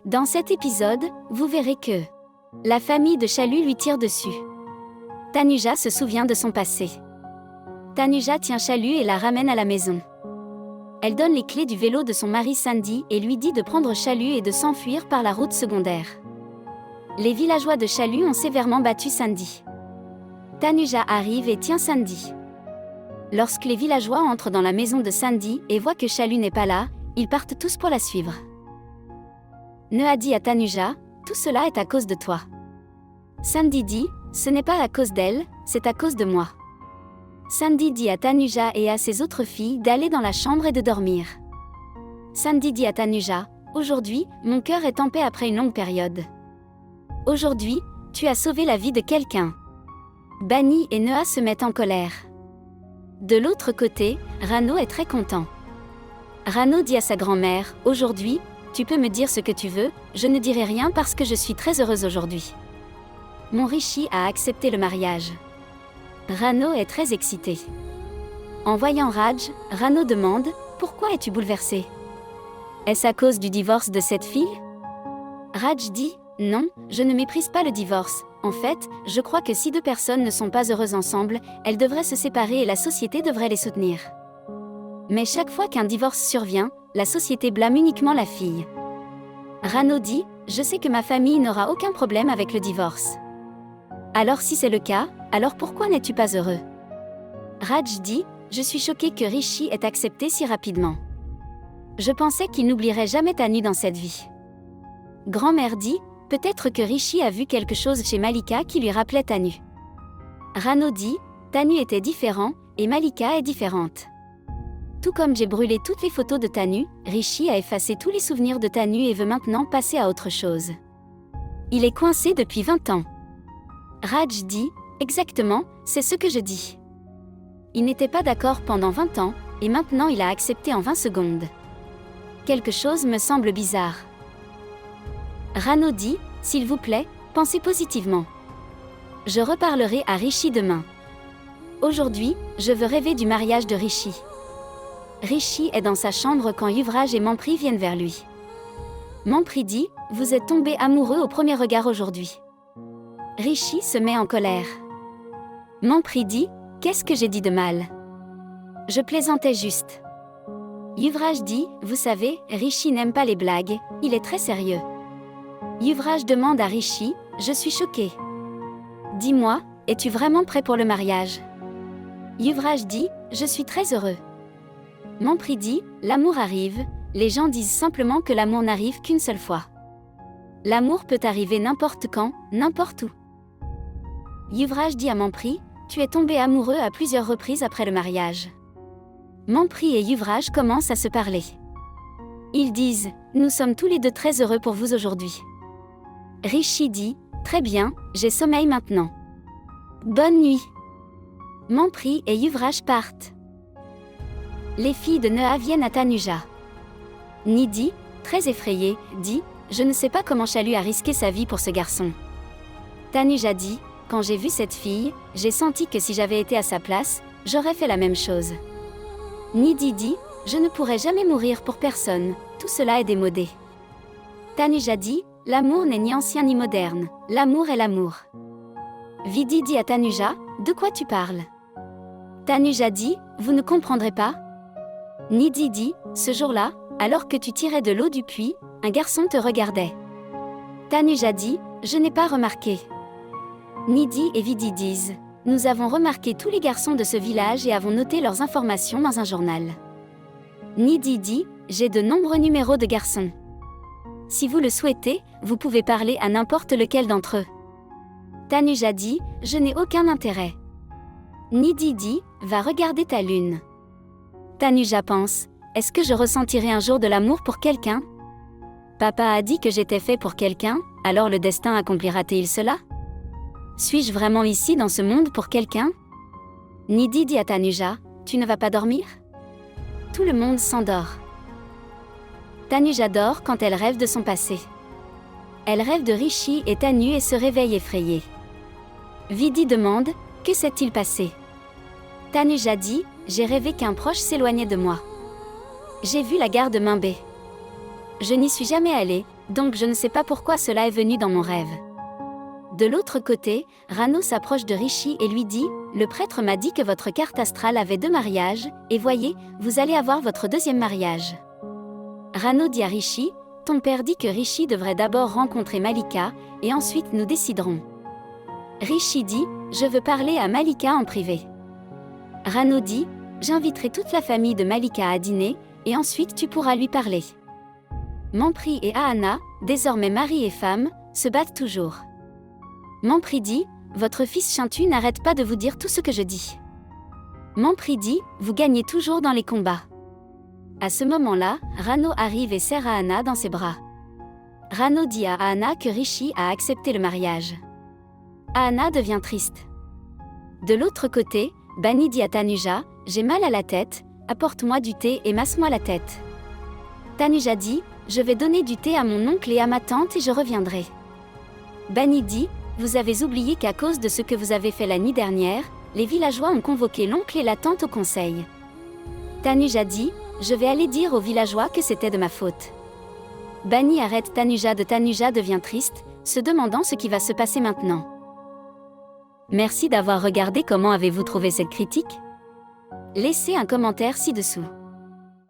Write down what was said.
Dans cet épisode, vous verrez que la famille de Chalut lui tire dessus. Tanuja se souvient de son passé. Tanuja tient Chalut et la ramène à la maison. Elle donne les clés du vélo de son mari Sandy et lui dit de prendre Chalut et de s'enfuir par la route secondaire. Les villageois de Chalut ont sévèrement battu Sandy. Tanuja arrive et tient Sandy. Lorsque les villageois entrent dans la maison de Sandy et voient que Chalut n'est pas là, ils partent tous pour la suivre. Noah dit à Tanuja, « Tout cela est à cause de toi. » Sandy dit, « Ce n'est pas à cause d'elle, c'est à cause de moi. » Sandy dit à Tanuja et à ses autres filles d'aller dans la chambre et de dormir. Sandy dit à Tanuja, « Aujourd'hui, mon cœur est en paix après une longue période. Aujourd'hui, tu as sauvé la vie de quelqu'un. » Bani et Noah se mettent en colère. De l'autre côté, Rano est très content. Rano dit à sa grand-mère, « Aujourd'hui, tu peux me dire ce que tu veux, je ne dirai rien parce que je suis très heureuse aujourd'hui. Mon Rishi a accepté le mariage. » Rano est très excité. En voyant Raj, Rano demande, « Pourquoi es-tu bouleversé? Est-ce à cause du divorce de cette fille ?» Raj dit, « Non, je ne méprise pas le divorce. En fait, je crois que si deux personnes ne sont pas heureuses ensemble, elles devraient se séparer et la société devrait les soutenir. Mais chaque fois qu'un divorce survient, la société blâme uniquement la fille. » Rano dit, « Je sais que ma famille n'aura aucun problème avec le divorce. Alors si c'est le cas, alors pourquoi n'es-tu pas heureux? » Raj dit, « Je suis choqué que Rishi ait accepté si rapidement. Je pensais qu'il n'oublierait jamais Tanu dans cette vie. » Grand-mère dit, « Peut-être que Rishi a vu quelque chose chez Malika qui lui rappelait Tanu. » Rano dit, « Tanu était différent, et Malika est différente. Tout comme j'ai brûlé toutes les photos de Tanu, Rishi a effacé tous les souvenirs de Tanu et veut maintenant passer à autre chose. Il est coincé depuis 20 ans. » Raj dit, « Exactement, c'est ce que je dis. Il n'était pas d'accord pendant 20 ans, et maintenant il a accepté en 20 secondes. Quelque chose me semble bizarre. » Rano dit, « S'il vous plaît, pensez positivement. Je reparlerai à Rishi demain. Aujourd'hui, je veux rêver du mariage de Rishi. » Rishi est dans sa chambre quand Yuvraj et Mampri viennent vers lui. Mampri dit, « Vous êtes tombés amoureux au premier regard aujourd'hui. » Rishi se met en colère. Mampri dit, « Qu'est-ce que j'ai dit de mal? Je plaisantais juste. » Yuvraj dit, « Vous savez, Rishi n'aime pas les blagues, il est très sérieux. » Yuvraj demande à Rishi, « Je suis choqué. Dis-moi, es-tu vraiment prêt pour le mariage? » Yuvraj dit, « Je suis très heureux. » Mampri dit, « L'amour arrive, les gens disent simplement que l'amour n'arrive qu'une seule fois. L'amour peut arriver n'importe quand, n'importe où. » Yuvraj dit à Mampri, « Tu es tombé amoureux à plusieurs reprises après le mariage. » Mampri et Yuvraj commencent à se parler. Ils disent, « Nous sommes tous les deux très heureux pour vous aujourd'hui. » Rishi dit, « Très bien, j'ai sommeil maintenant. Bonne nuit. » Mampri et Yuvraj partent. Les filles de Noah viennent à Tanuja. Nidhi, très effrayée, dit, « Je ne sais pas comment Chalut a risqué sa vie pour ce garçon. » Tanuja dit, « Quand j'ai vu cette fille, j'ai senti que si j'avais été à sa place, j'aurais fait la même chose. » Nidhi dit, « Je ne pourrais jamais mourir pour personne, tout cela est démodé. » Tanuja dit, « L'amour n'est ni ancien ni moderne, l'amour est l'amour. » Vidhi dit à Tanuja, « De quoi tu parles? » Tanuja dit, « Vous ne comprendrez pas. » Nidhi dit, « Ce jour-là, alors que tu tirais de l'eau du puits, un garçon te regardait. » Tanuja dit, « Je n'ai pas remarqué. » Nidhi et Vidhi disent, « Nous avons remarqué tous les garçons de ce village et avons noté leurs informations dans un journal. » Nidhi dit, « J'ai de nombreux numéros de garçons. Si vous le souhaitez, vous pouvez parler à n'importe lequel d'entre eux. » Tanuja dit, « Je n'ai aucun intérêt. » Nidhi dit, « Va regarder ta lune. » Tanuja pense, « Est-ce que je ressentirai un jour de l'amour pour quelqu'un? Papa a dit que j'étais fait pour quelqu'un, alors le destin accomplira-t-il cela? Suis-je vraiment ici dans ce monde pour quelqu'un? » Nidhi dit à Tanuja, « Tu ne vas pas dormir? » Tout le monde s'endort. Tanuja dort quand elle rêve de son passé. Elle rêve de Rishi et Tanu et se réveille effrayée. Vidhi demande, « Que s'est-il passé? » Tanuja dit, « J'ai rêvé qu'un proche s'éloignait de moi. J'ai vu la gare de Mimbé. Je n'y suis jamais allée, Donc je ne sais pas pourquoi cela est venu dans mon rêve. De l'autre côté, Rano s'approche de Rishi et lui dit « Le prêtre m'a dit que votre carte astrale avait 2 mariages, et voyez, vous allez avoir votre 2e mariage. » Rano dit à Rishi « Ton père dit que Rishi devrait d'abord rencontrer Malika, et ensuite nous déciderons. » Rishi dit « Je veux parler à Malika en privé. » Rano dit « J'inviterai toute la famille de Malika à dîner, et ensuite tu pourras lui parler. » Mampri et Ahana, désormais mari et femme, se battent toujours. Mampri dit « Votre fils Chintu n'arrête pas de vous dire tout ce que je dis. » Mampri dit « Vous gagnez toujours dans les combats. » À ce moment-là, Rano arrive et serre Ahana dans ses bras. Rano dit à Ahana que Rishi a accepté le mariage. Ahana devient triste. De l'autre côté, Bani dit à Tanuja « J'ai mal à la tête, apporte-moi du thé et masse-moi la tête. » Tanuja dit « Je vais donner du thé à mon oncle et à ma tante et je reviendrai. » Bani dit « Vous avez oublié qu'à cause de ce que vous avez fait la nuit dernière, les villageois ont convoqué l'oncle et la tante au conseil. » Tanuja dit « Je vais aller dire aux villageois que c'était de ma faute. » Bani arrête Tanuja devient triste, se demandant ce qui va se passer maintenant. Merci d'avoir regardé. Comment avez-vous trouvé cette critique? Laissez un commentaire ci-dessous.